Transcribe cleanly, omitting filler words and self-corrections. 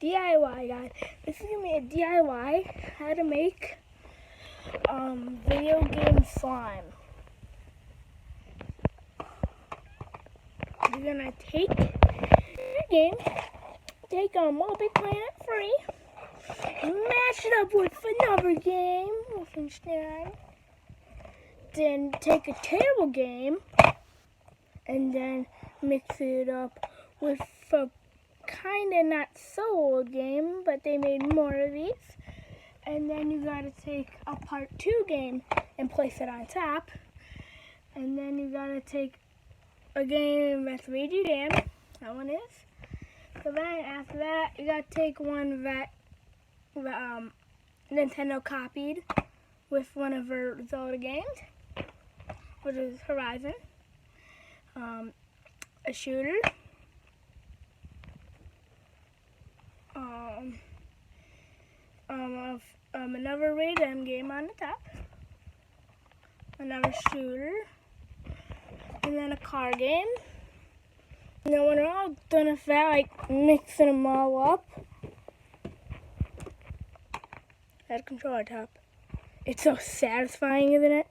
DIY guys. This is gonna be a DIY how to make video game slime. You're gonna take your game, take a multi-planet free, mash it up with another game, Wolfenstein, then take a terrible game, and then mix it up with a kinda not so old game, but they made more of these. And then you gotta take a part 2 game and place it on top. And then you gotta take a game that's Ragey Jam, that one is. So then after that, you gotta take one that Nintendo copied with one of her Zelda games, which is Horizon. A shooter. Another Raiden game on the top, another shooter, and then a car game. And then when we're all done with that, like mixing them all up, add a controller top. It's so satisfying, isn't it?